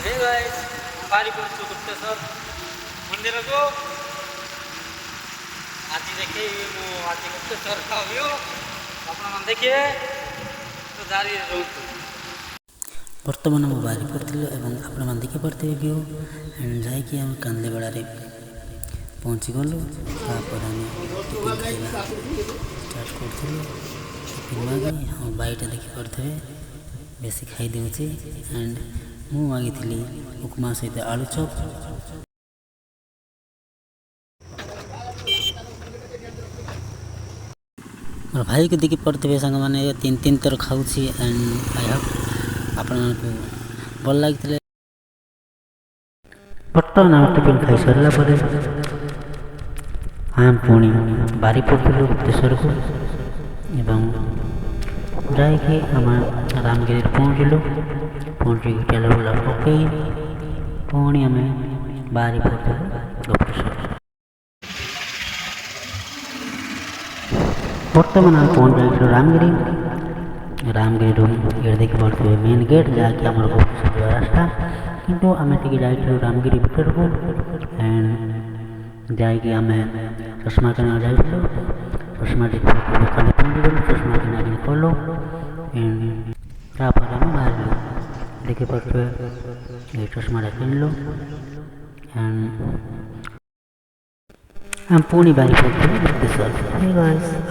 Hey guys Baripur Gupteshwar मंदिर को आज देखे आज गुप्तेश्वर का व्यू अपना देखिए तो जारी रहूँ बर्तमान आम बारीपुर थी आपण देखिपे व्यू एंड जाकि आम कांदेबड़ा पहुँची गलु तापर आम टिफिन खाइबा स्टार्ट करूँ टिफिन मागे हाँ बाईटा देखिपे बेसी खाई दूसरी एंड मु मागी उपमा सहित आलू चॉप मोर भाई को देखी पड़े सांग मैंने तीन तीन थर खाऊँ एंड आई होप आपण भल लगी बर्तमान आम टिफिन खाई सरला आम पुणी बारीपुर गलु गुप्तेश्वर को एवं जाकि आम रामगिरी पहुँचलु पहुँची तेल बुला पकई पुणी आम बारीपुर गुप्तेश्वर बर्तमान आम पहुँच जाइए रामगिरी रूम ये देखी पड़े मेन गेट जहाँकि आम गुप्तेश्वर रास्ता किंतु आम टी जाइलु रामगिरी भितर को एंड जाकि आम चश्मा किना जाइलु चश्मा दुकान पहुँची गलु चश्मा किना कलु एंड तापर आम बाहर देखी पड़े ये चश्मा किनलु एंड हम पुणी बारीपुर गुप्तेश्वर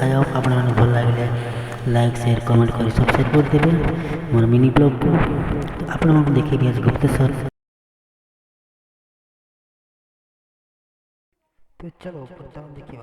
आई होप आप भल लगे लाइक शेयर कमेंट कर सब्सक्राइब कर देवे मोर मिनी ब्लॉग को आपण देखिए आज गुप्तेश्वर तो चलो देखिए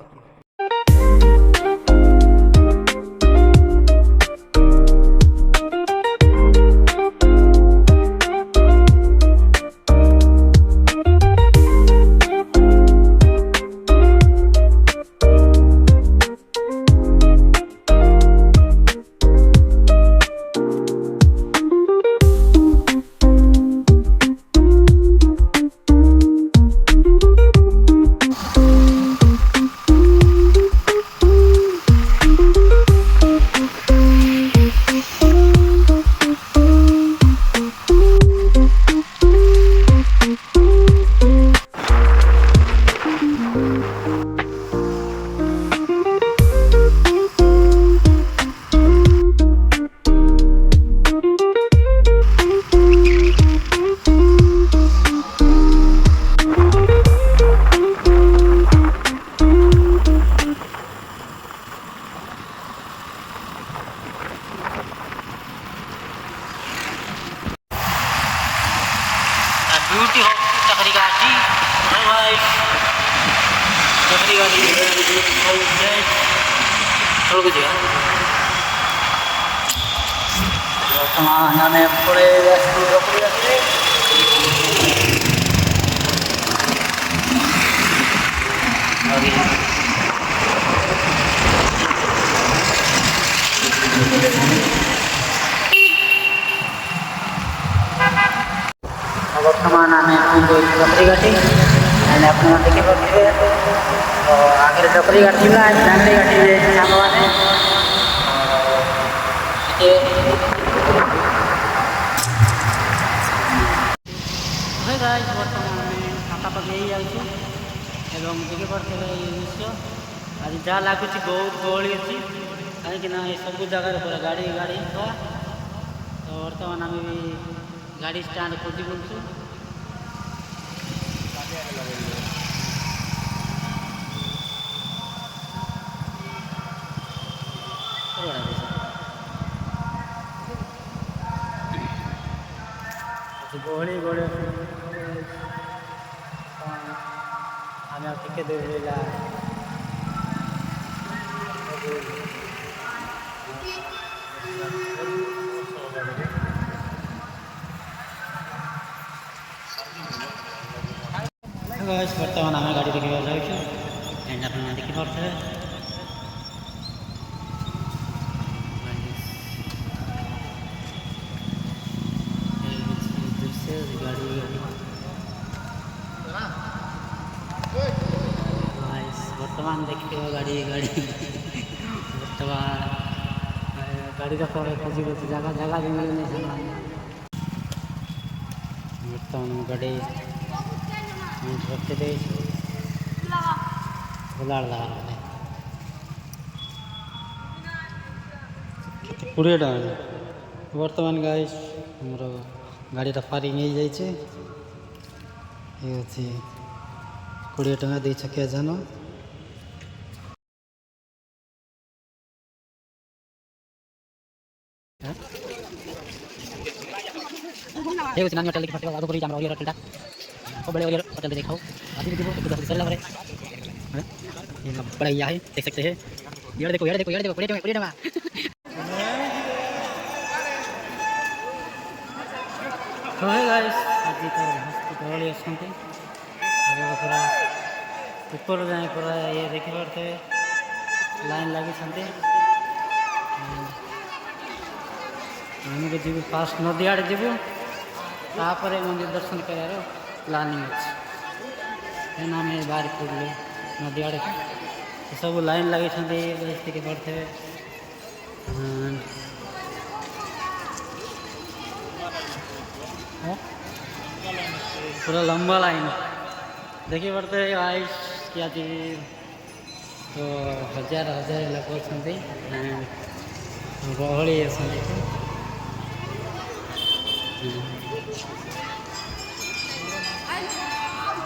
ब्यूटी हो चक्री गाड़ी है भाई चक्री गाड़ी छोड़ के दिया वर्तमान हमें पड़े बर्तमान आम चक्री गाड़ी एंड अपने देखी पारे तो आगे चक्री गाड़ी थी डांगरी गाड़ी सांग मैंने बर्तमान पाखापाखि हो देखी पारे दृश्य आज जहाँ लगुच बहुत गहली अच्छी कहीं सब जगार पूरा गाड़ी गाड़ी थोड़ा तो बर्तमान आम भी गाड़ी स्टैंड खोजी बुलूँ गहली गहली आम टिके दूर बर्तमान आम गाड़ी देखा जाऊँ एंड आप देखी पारे बर्तमान देखिए गाड़ी गाड़ी बर्तमान गाड़ी खोजी जगह जगह भी मिलने ବର୍ତ୍ତମାନ ମୁଁ ଗାଡ଼ି ରଖିଦେଇଛି ଖୋଲା 20 ଟଙ୍କା ବର୍ତ୍ତମାନ ଗାଇସ୍ ଆମର ଗାଡ଼ିଟା ପାର୍କିଂ ହେଇଯାଇଛି। ଏ ଅଛି 20 ଟଙ୍କା 2 ଚକିଆ ଯାନ। ये कुछ नानी होटल की फटे आगे पूरी जाम रही होटल को बड़े होटल देखाओ अभी देखो तो कुछ चल रहा है ये बड़ा या है देख सकते हैं यार देखो 20 टका तो है गाइस आज तो हॉस्पिटल असंती अब पूरा ऊपर जाए पूरा ये देखि पड़ते लाइन लगी छंती हमको जीव फास्ट नदी आड़े जीवु तापर मंदिर दर्शन करार प्लानिंग अच्छे आम बाहरी पड़े नदी आड़े सब लाइन लगे देखिए पड़ते पूरा लंबा लाइन देखिए पड़ते आइस क्या तो हजार लोग गहली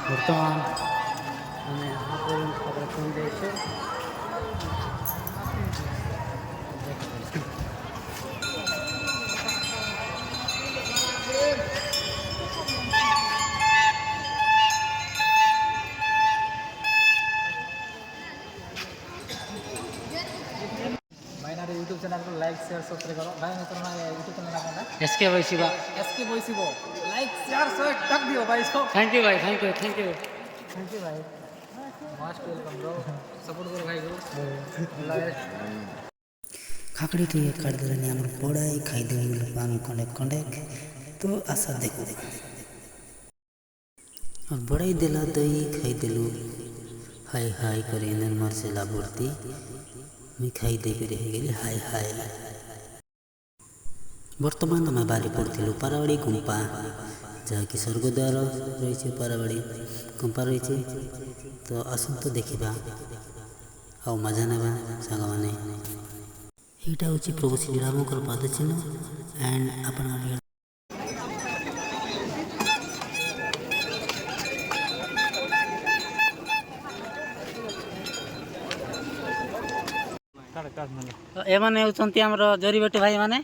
बर्तमान यूट्यूब चैनल को लाइक शेयर सब्सक्राइब करो भाई मैं तुम्हारा यूट्यूब चैनल नाम है एसके वैशिवा लाइक शेयर सब टक दियो भाई सब थैंक यू भाई थैंक यू भाई मोस्ट वेलकम ब्रो सपोर्ट करो भाई को खाकड़ी टी काटदेले आम पड़ाई खाईदेवी पानी कंडे तो आशा देखो और बड़ाई देला दही खाईदेलु हाय हाय कर मरसेला भर्ती मैं खाईदे रह गली हाय हाय बर्तमान आम बाहरी पड़ू पारावाड़ी गुंपा जहाँकि स्वर्गद्वार रही पारावाड़ी गुंपा रही तो आसतु देखा आ मजा ना सांग मैंने यहाँ हूँ प्रभु श्रीराम पाद चिन्ह एंड आपण एमाने होचंती हमर जरीबेटी भाई माने